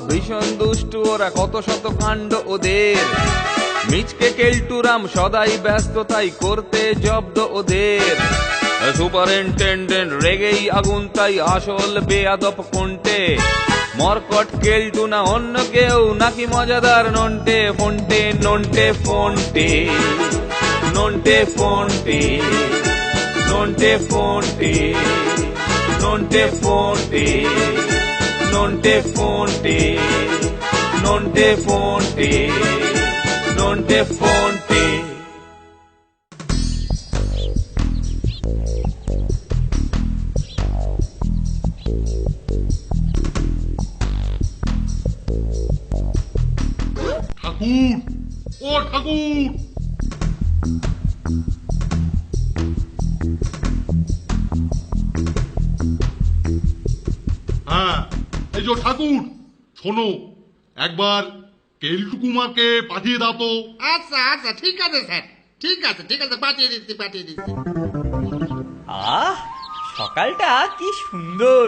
ভীষণ দুষ্টু ওরা, কত শত কাণ্ড ওদের। মিচকে কেলটুরাম সদাই ব্যস্ত, তাই করতে জব্দ ওদের। সুপারিনটেন্ডেন্ট রেগেই আগুন, তাই আসল বেয়াদব কোনটে। মরকট কেলটু না অন্য কেউ, নাকি মজাদার নন্টে ফন্টে, নন্টে ফন্টে, নন্টে ফন্টে, নন্টে ফন্টে, নন্টে ফন্টে, নন্টে ফন্টে, নন্টে ফন্টে, নন্টে ফন্টে। ঠাকুর, ও ঠাকুর, হ্যাঁ এই যে ঠাকুর, শোনো, একবার কেলটু কুমারকে পাঠিয়ে দাও তো। আচ্ছা আচ্ছা, ঠিক আছে স্যার, ঠিক আছে ঠিক আছে, পাঠিয়ে দিচ্ছি পাঠিয়ে দিচ্ছি। আহ, সকালটা কি সুন্দর।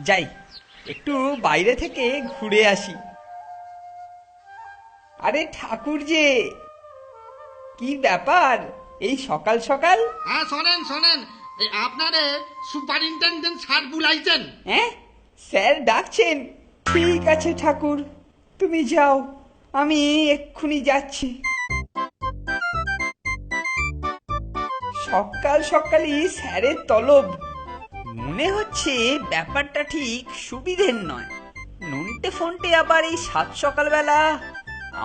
যাই, একটু বাইরে থেকে ঘুরে আসি। আরে ঠাকুর যে, কি ব্যাপার এই সকাল সকাল? হ্যাঁ শোনেন শোনেন, এই আপনারে সুপারিনটেন্ডেন্ট স্যার বুলাইছেন। হ্যাঁ, স্যার ডাকছেন? ঠিক আছে ঠাকুর, তুমি যাও, আমি এক্ষুনি যাচ্ছি। সকাল সকালই স্যারের তলব, মনে হচ্ছে ব্যাপারটা ঠিক সুবিধের নয়। নন্টে ফন্টে আবার এই সাত সকালবেলা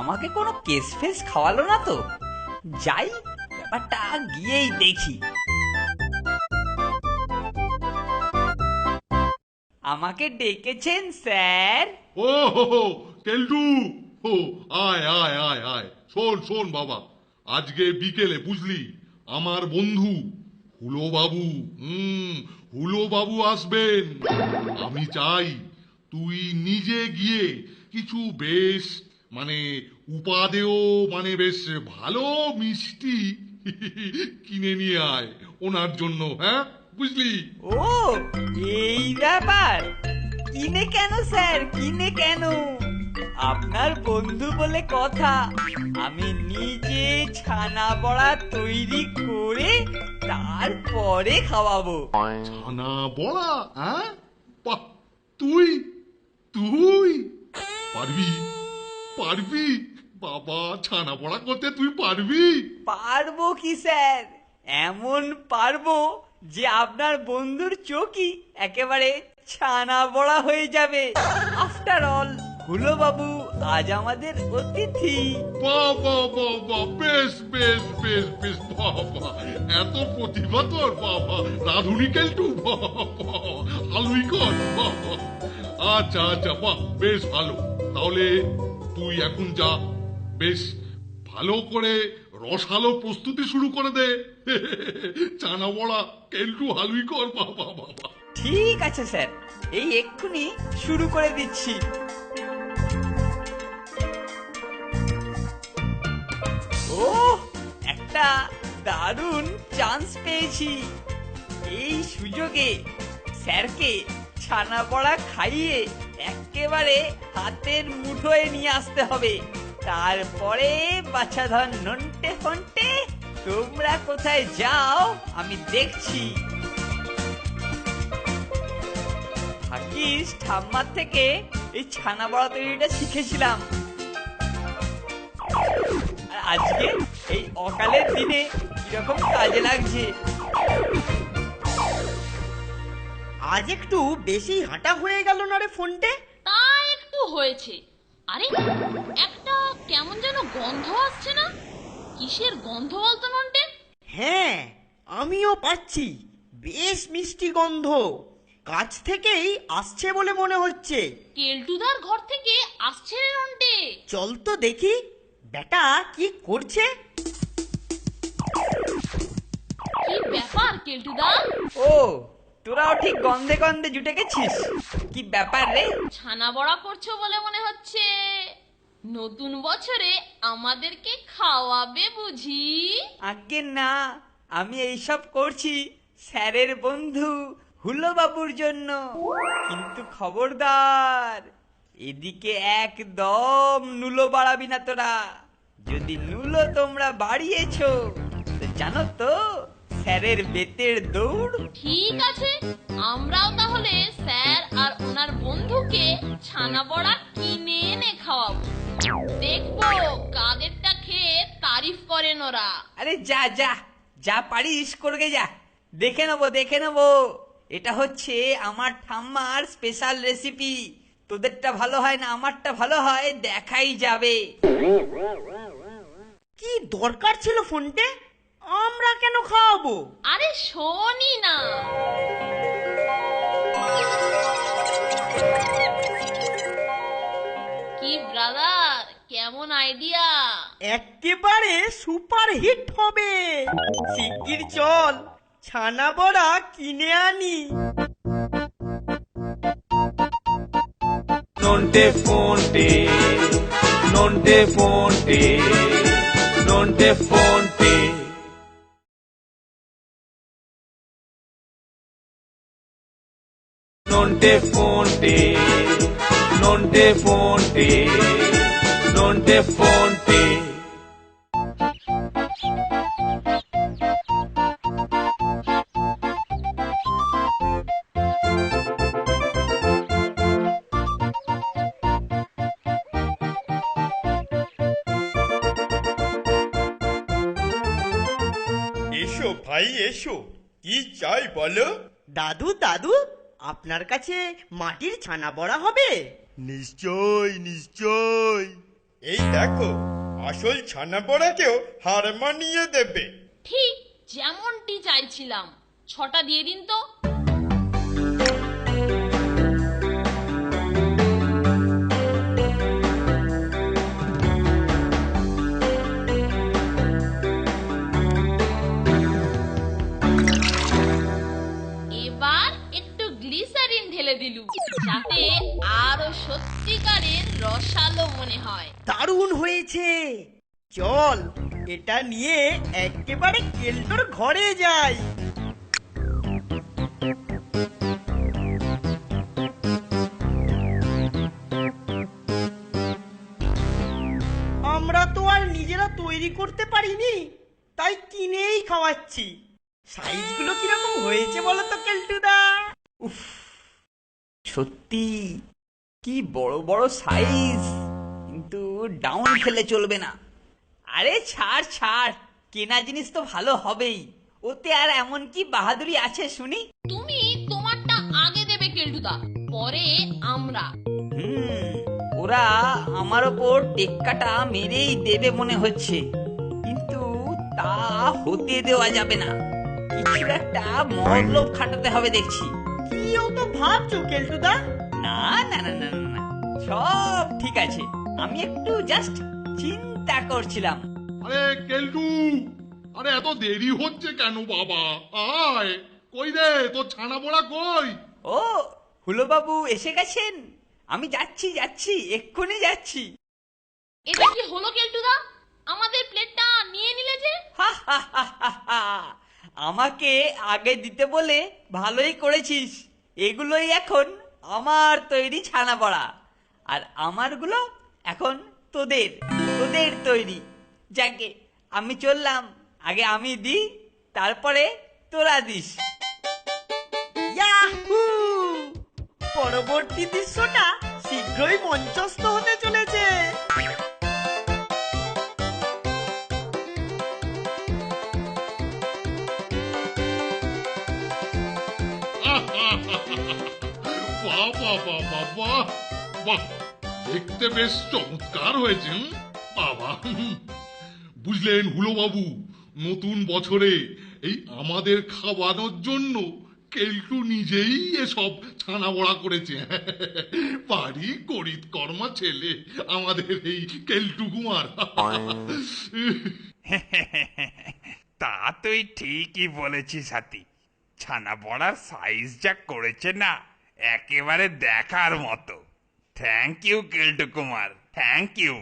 আমাকে কোনো কেস ফেস খাওয়ালো না তো? যাই, ব্যাপারটা গিয়েই দেখি। আমাকে ডেকেছেন স্যার? ও হো হো, কেলটু, ও আয় আয় আয় আয়, শোন শোন বাবা, আজকে বিকেলে বুঝলি আমার বন্ধু হুলো বাবু, হুলো বাবু আসবেন। আমি চাই তুই নিজে গিয়ে কিছু বেশ মানে উপাদেয়, মানে বেশ ভালো মিষ্টি কিনে নিয়ে আয় ওনার জন্য, হ্যাঁ বুঝলি? ও, এই ব্যাপার। কিনে কেন স্যার, কিনে কেন? আপনার বন্ধু বলে কথা, আমি নিজে ছানা বড়া তৈরি করে তারপরে খাওয়াবো। ছানা বড়া? হ্যাঁ, বাহ, তুই তুই পারবি, পারবি বাবা, ছানা বড়া করতে তুই পারবি? পারবো কি স্যার, এমন পারবো যে আপনার বন্ধুর চোখই একেবারে ছানা বড়া হয়ে যাবে। আফটার অল, হুলো বাবু আজ আমাদের অতিথি। বাহ বাহ বাহ বাহ, বেশ বেশ বেশ বেশ, বাবা এত প্রতিভা তোর, বাবা রাধুনি কেলটু, বাবা আলুই কর, বাবা। আচ্ছা আচ্ছা, বাহ বেশ ভালো, তাহলে তুই এখন যা, বেশ ভালো করে রসালো প্রস্তুতি শুরু করে দে। চানা বড়া কেলটু হালুই কর, বাবা বাবা। ঠিক আছে স্যার, এই এক্ষুনি শুরু করে দিচ্ছি। ও, একটা দারুণ চান্স পেয়েছি। এই সুযোগে স্যারকে ছানা বড়া খাইয়ে একেবারে হাতের মুঠোয় নিয়ে আসতে হবে। তারপরে বাছাধন নন্টে ফন্টে, তোমরা কোথায় যাও আমি দেখছি। ভাগ্যিস ঠাম্মার থেকে এই ছানা বড়া তৈরিটা শিখেছিলাম। আর আজকে এই অকালের দিনে কিরকম কাজে লাগছে। আজ একটু বেশি হাঁটা হয়ে গেল না রে ফোনটে? তা একটু হয়েছে। আরে একটা কেমন যেন গন্ধ আসছে না? কিসের গন্ধ বলতো নন্টে? হ্যাঁ, আমিও পাচ্ছি বেশ মিষ্টি গন্ধ, কাছ থেকেই আসছে বলে মনে হচ্ছে। কেলটুদার ঘর থেকে আসছে রে নন্টে। চল তো দেখি বেটা কি করছে। কি ব্যাপার কেলটুদা? ও, তোরাও ঠিক গন্ধে গন্ধে জুটে গেছিস? কি ব্যাপার রে? ছানা বড়া করছো বলে মনে হচ্ছে। নতুন বছরে আমাদেরকে খাওয়াবে বুঝি? আজ্ঞে না, আমি এইসব করছি স্যারের বন্ধু হুলো বাবুর জন্য। কিন্তু খবরদার, এদিকে একদম নুলো বাড়াবি না তোরা। যদি নুলো তোমরা বাড়িয়েছো তো জানো তো স্যারের বেতের দৌড়। ঠিক আছে, আমরাও তাহলে স্যার আর ওনার বন্ধুকে ছানা বড়া কিনে এনে খাওয়াবো। দেখবো কাদেরটা খেয়ে তারিফ করেন ওরা। আরে যা যা যা পারিস করগে যা, দেখে নেবো দেখে নেবো। এটা হচ্ছে আমার ঠাম্মার স্পেশাল রেসিপি। তোদেরটা ভালো হয় না আমারটা ভালো হয় দেখাই যাবে। কি দরকার ছিল ফোনটে? আমরা কেন খাওয়াবো? আরে শোনি না। কি ব্রাদার, কেমন আইডিয়া? একেবারে সুপার হিট হবে। শিগগির চল, ছানা বড়া কিনে আনি। Nonte fonte, nonte fonte, nonte fonte. Nonte fonte, nonte fonte, nonte fonte. এসো ভাই এসো, কি চাই বলো? দাদু দাদু, আপনার কাছে মাটির ছানা বড়া হবে? নিশ্চয় নিশ্চয়, এই দেখো আসল ছানা বড়াকেও হার মানিয়ে দেবে। ঠিক যেমনটি চাইছিলাম। 6টা দিয়ে দিন তো। এবার একটু গ্লিসারিন ঢেলে দিলু, যাতে আরো সত্যিকারের রসালো মনে হয়। দারুণ হয়েছে। চল, এটা নিয়ে একেবারে কেল্টোর ঘরে যাই। আমরা তো আর নিজেরা তৈরি করতে পারিনি, তাই কিনেই খাওয়াচ্ছি। সাইজগুলো কিরকম হয়েছে বলো তো কেল্টুদা? সত্যি কি বড় বড় সাইজ, কিন্তু ডাউন খেলে চলবে না। আরে ছাড় ছাড়, কেনা জিনিস তো ভালো হবেই, ওতে আর এমন কি বাহাদুরি আছে শুনি। তুমি তোমারটা আগে দেবে কেলটুদা, পরে আমরা। ওরা আমার ওপর টেক্কাটা মেরেই দেবে মনে হচ্ছে, কিন্তু তা হতে দেওয়া যাবে না। কিছু একটা মতলব খাটাতে হবে দেখছি। কি অত ভাবছো কেল্টুদা? না না না না না না, সব ঠিক আছে, আমি একটু জাস্ট চিন্তা করছিলাম। আরে কেলটু, আরে এত দেরি হচ্ছে কেন বাবা? আয়, কই রে তোর ছানা বড়া কই? ও হুলো বাবু এসে গেছেন? আমি যাচ্ছি যাচ্ছি, এক্ষুনি যাচ্ছি। এটা কি হলো কেলটুদা? আমাদের প্লেটটা নিয়ে নিলে যে? হা হা হা হা হা। আমাকে আগে দিতে বলে ভালোই করেছিস। এগুলোই এখন আমার তৈরি ছানা বড়া, আর আমারগুলো এখন তোদের তোদের তৈরি। যাকে আমি চললাম, আগে আমি দিই, তারপরে তোরা দিস। ইয়াহু! পরবর্তী দৃশ্যটা শীঘ্রই মঞ্চস্থ হতে চলেছে। বাহ বাহ বাহ বাহ বাহ বাহ, দেখতে বেশ চমৎকার হয়েছে বাবা। বুঝলেন হুলো বাবু, নতুন বছরে এই আমাদের খাওয়ানোর জন্য কেলটু নিজেই এসব ছানা বড়া করেছে। বাড়ি গরিব কর্মা ছেলে আমাদের এই কেলটু কুমার। তা তুই ঠিকই বলেছিস হাতি, ছানা বড়ার সাইজ যা করেছে না, একেবারে দেখার মতো। Thank you Keltu Kumar, thank you.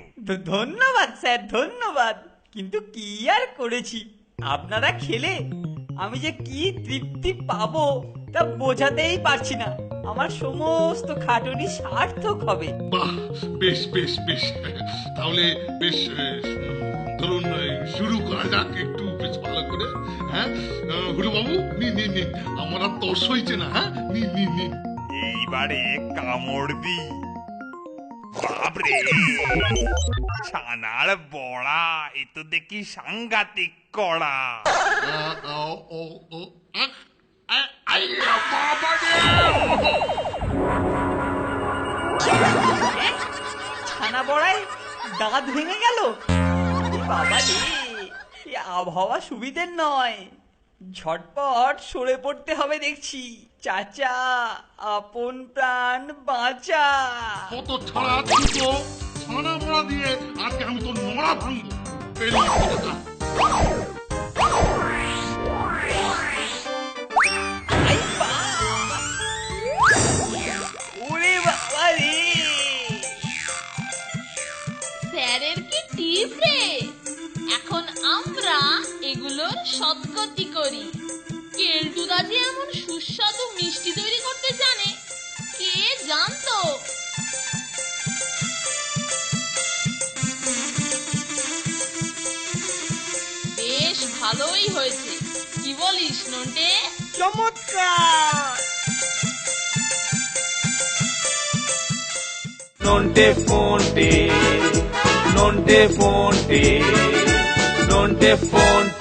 ধন্যবাদ স্যার, ধন্যবাদ। কিন্তু কি আর করেছি, আপনারা খেলে আমি যে কি তৃপ্তি পাবো তা বোঝাতেই পারছি না আমার সমস্ত খাটুনি সার্থক হবে। বাহ, বেশ বেশ বেশ, তাহলে বেশ ধরুন শুরু করা যাক একটু বেশ ভালো করে। হ্যাঁ হুলো বাবু, নিন নিন নিন, আমার আর তর্স হয়েছে না। হ্যাঁ নিন নিন নিন। এইবারে কামড় দি। বাপরে, ছানার বড়া, এ তো দেখি সাংঘাতিক কড়া। ও ও বাবা রে! ছানা বড়ায় দাঁত ভেঙে গেল। বাবা রে, এ আবহাওয়া সুবিধের নয়, ঝটপট সরে পড়তে হবে দেখছি। চাচা, আপন প্রাণ বাঁচা। কত ছাড়া দুটো ছানা বড়া দিয়ে আজকে আমি তো নড়া ভাঙবো। বেরিয়ে পড়ো। আই বাবা! ওরে বাবা রে! স্যারের কি টিপ রে! এখন আমরা এগুলোর সৎগতি করি। কেলটুদা যে এমন সুস্বাদু মিষ্টি তৈরি করতে জানে, কে জানতো? বেশ ভালোই হয়েছে, কি বলিস নন্টে? চমৎকার! Nonte fonte, nonte fonte, nonte fonte.